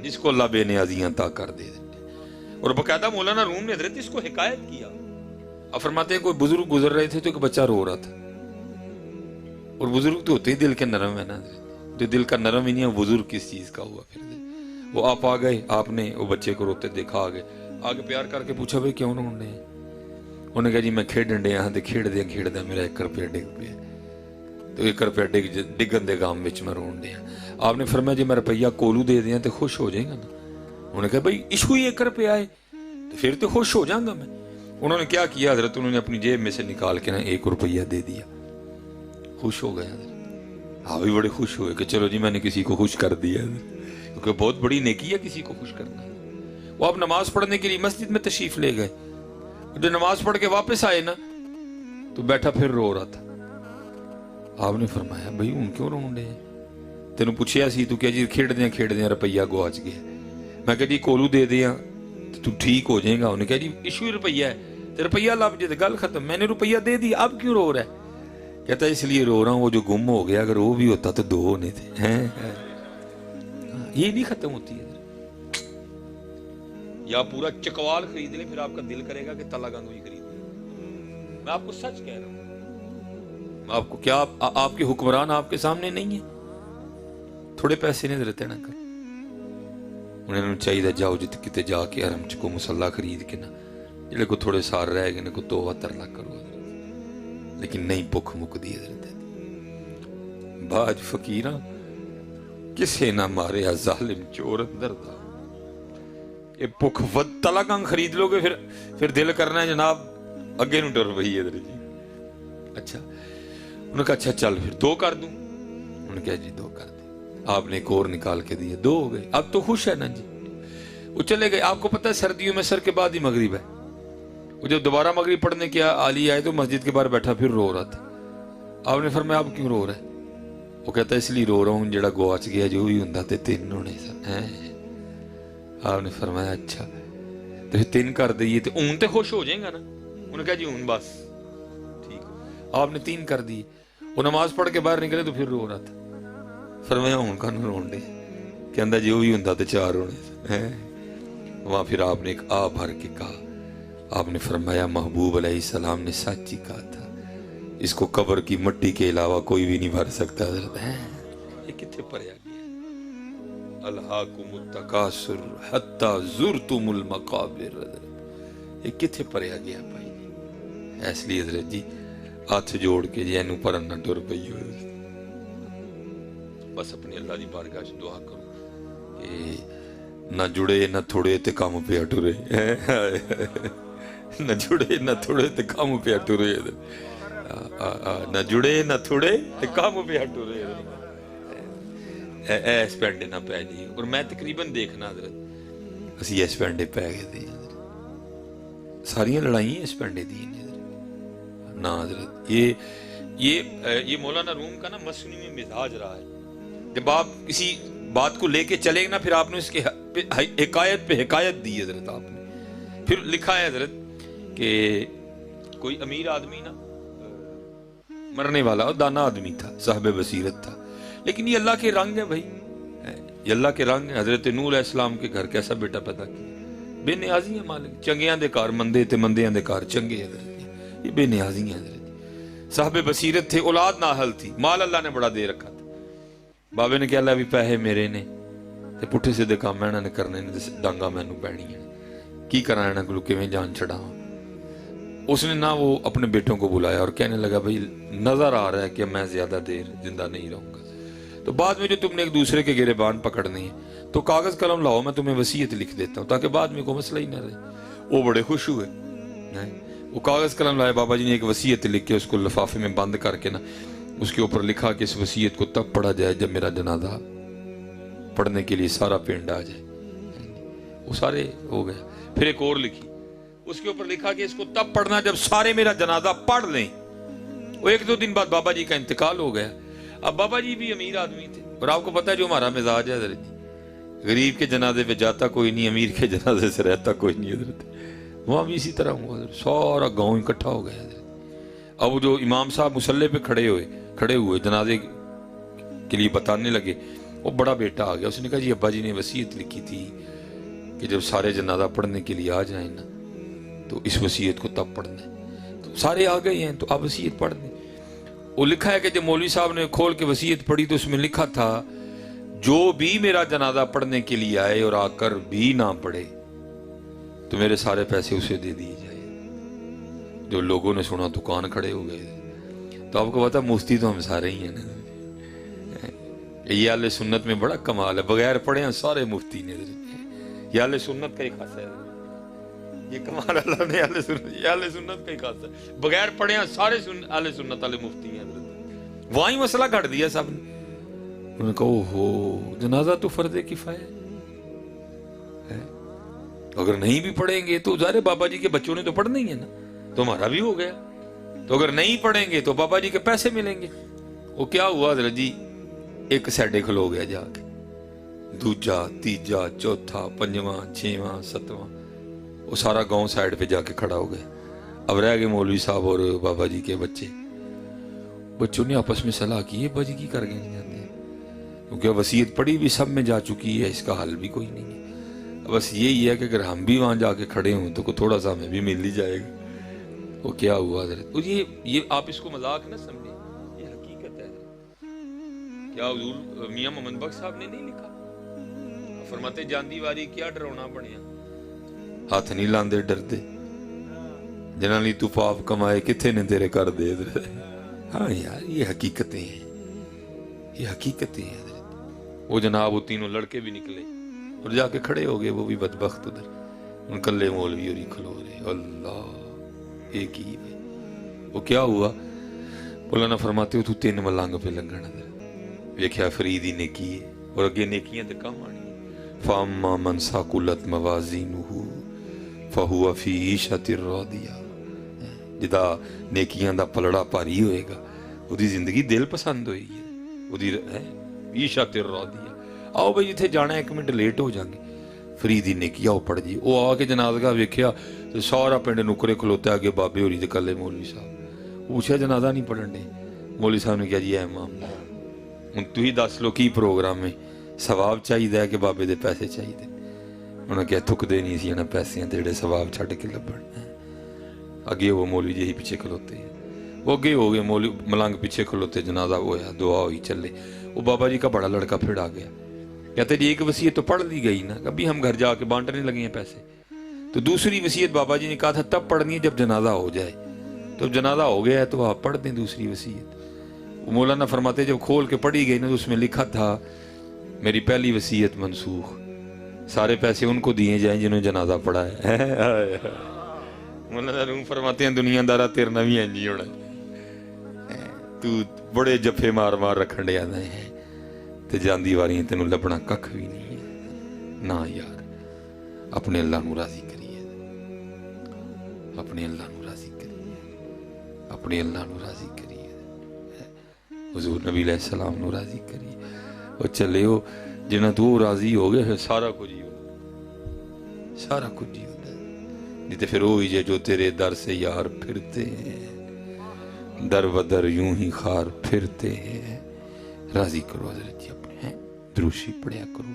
इसको अल्लाह बेनियाजियां अता कर दे। और बाकायदा मौलाना रूम ने हजरत इसको हिकायत किया। अब फरमाते हैं कोई बुजुर्ग गुजर रहे थे तो एक बच्चा रो रहा था, और बुजुर्ग तो होते ही दिल के नरम है ना, जो दिल का नरम ही नहीं है बुजुर्ग किस चीज का हुआ। फिर वो आप आ गए, आपने वो बच्चे को रोते देखा, आगे प्यार करके पूछा भाई क्यों रोने हैं? उन्हें कहा जी मैं खेडन डे हाँ, खेड़दे मेरा 1 रुपया डिग पिया, तो 1 रुपया डिगन दे गाम विच मैं रोन दिया। आपने फरमाया जी मैं रुपया कोलू दे दिया तो खुश हो जाएगा ना? उन्होंने कहा भाई इशू ही 1 रुपया है तो फिर तो खुश हो जाऊंगा मैं। उन्होंने क्या किया हजरत, उन्होंने अपनी जेब में से निकाल के ना 1 रुपया दे दिया, खुश हो गया। हाँ भी बड़े खुश हुए कि चलो जी मैंने किसी को खुश कर दिया, क्योंकि बहुत बड़ी नेकी है किसी को खुश करना। वो आप नमाज पढ़ने के लिए मस्जिद में तशरीफ ले गए, जो नमाज पढ़ के वापस आए ना तो बैठा फिर रो रहा था। आपने फरमाया भाई हूं क्यों रोन डे? तेन पूछया सी, तू क्या जी खेड़दे रुपया गुआच गया। मैं कहा जी कोलू दे दिया तो तू ठीक हो जाएगा। उन्हें कहा जी इशू ही रुपया है, तो रुपया लब जे गल खत्म, मैंने रुपया दे दिया अब क्यों रो रहा है? कहता इसलिए रो रहा हूं वो जो गुम हो गया, अगर वो भी होता तो 2 होने थे। ये नहीं खत्म होती है। या पूरा चकवाल खरीद ले फिर आपका दिल करेगा कि तला गंगोई खरीद ले। मैं आपको सच कह रहा हूं, आपको क्या आपके हुक्मरान आपके सामने नहीं है? थोड़े पैसे नहीं देते ना कर, उन्हें चाहिए जाओ जित किते जाके हरम च को मुसल्ला खरीद के ना जेडे को थोड़े सार रह गए को 2-3 करो, लेकिन नहीं भुख मुकदी है। बाज फकीरा किसे ना मारे जालिम चोर अंदर था। ये भुख तला कंग खरीद लोगे फिर दिल करना है जनाब अगे नु टुर पई है जी। अच्छा उन्होंने कहा अच्छा चल फिर 2 कर दूं। उन्होंने कहा जी 2 कर दे। आपने एक और निकाल के दिए, 2 हो गए। अब तो खुश है ना जी। वो चले गए। आपको पता है सर्दियों में सर के बाद ही मगरिब है। वो जब दोबारा मगरिब पढ़ने के आली आए तो मस्जिद के बाहर बैठा फिर रो रहा था। आपने फरमाया आप क्यों रो रहा है? वो कहता है इसलिए रो रहा हूँ जेड़ा गुआच गया जो भी होंदा ते 3 होने सन। आपने फरमाया अच्छा तो फिर 3 कर दिए तो ऊन तो खुश हो जाएगा ना? उन्होंने कहा जी ऊन बस ठीक। आपने 3 कर दिए। वो नमाज पढ़ के बाहर निकले तो फिर रो रहा था। फरमाया हूं कानू रोन दे, कहता जो भी होंदा तो 4 होने हैं। वहां फिर आपने एक आ भर के कहा। आपने फरमाया महबूब अलैहिस्सलाम ने सच ही कहा था, इसको कब्र की मिट्टी के अलावा कोई भी नहीं भर सकता। ये कितने पढ़ा गया? अल्हाकुमुत तकासुर हत्ता ज़ुरतुमुल मकाबिर। ये कितने पढ़ा गया भाई? इसलिए हजरत जी हाथ जोड़ के जी इनू भरन ना टुर पई हो। बस अपनी अल्लाह की बारगाह च दुआ करो कि ना जुड़े ना थोड़े ते काम पे टुरे, ना जुड़े ना थोड़े ते काम पे टुरे, ना जुड़े ना थोड़े ते काम पे टुरे। इस पेंडे ना पै जी। और मैं तकरीबन देखना हजरत असी इस पेंडे पै गए थे। सारियां लड़ाइयां इस पेंडे दी ना हजरत। ये मौलाना रूम का ना मसनी में मिजाज रहा है। जब आप किसी बात को लेके चले ना फिर आपने इसके हिकायत पे हिकायत दी है हजरत। आपने फिर लिखा है हजरत कि कोई अमीर आदमी ना मरने वाला और दाना आदमी था, साहिब बसीरत था, लेकिन ये अल्लाह के रंग है भाई, ये अल्लाह के रंग है। हजरत नूह अलैहिस्सलाम के घर कैसा बेटा पैदा किया, बेनियाजी है मालिक। चंगियां दे घर मंदे ते मंदियां दे घर चंगे हजरत, ये बेनियाजी है हजरत। साहिब बसीरत थे, औलाद नाहल थी, माल अल्लाह ने बड़ा दे रखा था। बाबे ने कहा भी पैसे मेरे ने ते पुठे सीधे काम इन्होंने करने ने, डांगा मैनू पैणियां, की करा इन्हां कोलों किवें जान छड़ावां। उसने ना वो अपने बेटों को बुलाया और कहने लगा भाई नजर आ रहा है कि मैं ज्यादा देर जिंदा नहीं रहूंगा, तो बाद में जो तुमने एक दूसरे के गिरेबान पकड़नी है तो कागज कलम लाओ, मैं तुम्हें वसीयत लिख देता हूँ ताकि बाद में कोई मसला ही ना रहे। वो बड़े खुश हुए। वो कागज कलम लाए, बाबा जी ने एक वसीयत लिख के उसको लिफाफे में बंद करके ना उसके ऊपर लिखा कि इस वसीयत को तब पढ़ा जाए जब मेरा जनाजा पढ़ने के लिए सारा पिंड आ जाए। वो सारे हो गए। फिर एक और लिखी, उसके ऊपर लिखा कि इसको तब पढ़ना जब सारे मेरा जनाजा पढ़ लें। वो 1-2 दिन बाद बाबा जी का इंतकाल हो गया। अब बाबा जी भी अमीर आदमी थे, और आपको पता है जो हमारा मिजाज है हजरत, गरीब के जनाजे पे जाता कोई नहीं, अमीर के जनाजे से रहता कोई नहीं हजरत। वहां भी इसी तरह हुआ, सारा गांव इकट्ठा हो गया। अब जो इमाम साहब मुसल्ले पे खड़े हुए जनाजे के लिए बताने लगे وہ بڑا بیٹا آ گیا, اس نے کہا جی ابا جی نے وصیت لکھی تھی کہ جب سارے جنازہ پڑھنے کے لیے آ جائیں نا تو اس وصیت کو تب پڑھنا ہے. تو سارے آ گئے ہیں تو آپ وصیت پڑھ دیں. وہ لکھا ہے کہ جب مولوی صاحب نے کھول کے وصیت پڑھی تو اس میں لکھا تھا جو بھی میرا جنازہ پڑھنے کے لیے آئے اور آ کر بھی نہ پڑھے تو میرے سارے پیسے اسے دے دیے جائے. جو لوگوں نے سنا تو کان کھڑے ہو گئے. تو آپ کو پتا مفتی تو ہم سارے ہی ہیں نا. یہ اہل سنت میں بڑا کمال ہے, بغیر پڑھے ہیں سارے مفتی نے. یہ اہل سنت کا ہی خاصہ ہے, یہ کمال اللہ نے اہل سنت کا ہی خاصہ ہے. بغیر پڑھے ہیں سارے اہل سنت والے مفتی ہیں. وہاں ہی مسئلہ گھڑ دیا سب نے. انہوں نے کہا اوہو جنازہ تو فرض کفایہ ہے, اگر نہیں بھی پڑھیں گے تو ظاہر بابا جی کے بچوں نے تو پڑھنا ہی ہے نا, تو ہمارا بھی ہو گیا. تو اگر نہیں پڑھیں گے تو بابا جی کے پیسے ملیں گے. وہ کیا ہوا حضرت جی, ایک سیڈے کھلو گیا جا کے, دوجا تیجا چوتھا پنجواں چھواں ستواں, وہ سارا گاؤں سائڈ پہ جا کے کھڑا ہو گیا. اب رہ گئے مولوی صاحب اور بابا جی کے بچے. بچوں نے آپس میں صلاح کی ہے باجی کی کر گئے نہیں جاتے کیونکہ وصیت پڑی بھی سب میں جا چکی ہے, اس کا حل بھی کوئی نہیں ہے. بس یہی ہے کہ اگر ہم بھی وہاں جا کے کھڑے ہوں تو تھوڑا سا ہمیں بھی مل ہی جائے گا. وہ کیا ہوا حضرت, یہ آپ اس کو مذاق نہ سمجھیں, یہ حقیقت ہے. کیا حضور میاں محمد بخش صاحب نے نہیں لکھا, فرماتے جاندی واری کیا ڈرونا بنیا, ہاتھ نہیں لاندے ڈردے جنہاں لی تو پاپ کمائے کتھے نے تیرے کر دے. ہاں یار یہ حقیقتیں ہیں, یہ حقیقتیں ہیں. وہ جناب وہ تینوں لڑکے بھی نکلے اور جا کے کھڑے ہو گئے, وہ بھی بدبخت ادھر. ان کلے مولوی اور ہی کھلو رہے. اللہ ایک ہی ہے. وہ کیا ہوا, مولانا فرماتے ہو تو 3 ملنگ پہ لنگن ادھر ویکھیا فرید ہی نیکی ہے اور اگے نیکیاں تے کم آنی. فاما من ثقلت موازینہ فہو فی عیشۃ راضیہ, جدا نیکیاں دا پلڑا پاری ہوئے گا وہی زندگی دل پسند ہوئی ہے, وہی عیشۃ راضیہ. آؤ بھائی جتھے جانا 1 منٹ لیٹ ہو جائیں گے, فرید ہی نیکی آؤ پڑھ جی. وہ آ کے جنازگاہ ویکھیا تو سارا پنڈ نکرے کھلوتا ہے, بابے ہوری تے کلے مولوی صاحب. پوچھا جنازہ نہیں پڑھن دے, مولوی صاحب نے کہا جی اے معاملہ ہوں تو ہی دس لو کی پروگرام ہے, ثواب چاہیے کہ بابے دے پیسے چاہیے. انہوں نے کہا تھک دے نہیں سی انہاں پیسے ہیں جڑے ثواب چھڈ کے لبن. اگے وہ مولوی جی پیچھے کھلوتے ہیں, وہ اگے ہو گئے مولوی ملنگ پیچھے کھلوتے, جنازہ ہویا دعا ہوئی چلے. وہ بابا جی کا بڑا لڑکا پھر آ گیا, کہتے جی ایک وصیت تو پڑھ لی گئی نا, ابھی ہم گھر جا کے بانٹنے لگے ہیں پیسے. تو دوسری وصیت بابا جی نے کہا تھا تب پڑھنی ہے جب جنازہ ہو جائے. تو جنازہ ہو گیا ہے تو آپ پڑھ دیں دوسری وصیت. وہ مولانا فرماتے جب کھول کے پڑھی گئی نا تو اس میں لکھا تھا میری پہلی وصیت منسوخ, سارے پیسے ان کو دیے جائیں جنہوں نے جنازہ پڑھا ہے. مولانا روم فرماتے ہیں دنیا دارا تیرے نہ بھی انجی ہونا, تو بڑے جفے مار مار رکھن دے آدھے ہیں تے جاندی واریاں تینوں لبنا ککھ بھی نہیں ہے. نا یار اپنے اللہ نو راضی کریے, اپنے اللہ نو راضی کریے, اپنے اللہ نو راضی کریے, حضور نبی علیہ السلام نو راضی کریے. اور چلے ہو جنہ تو راضی ہو گئے سارا کچھ ہی ہو, سارا کچھ ہی ہوتا ہے. نہیں تو پھر وہی جو تیرے در سے یار پھرتے ہیں, در بدر یوں ہی خار پھرتے ہیں. راضی کرو حضرت جی اپنے, درود شریف پڑھیا کرو.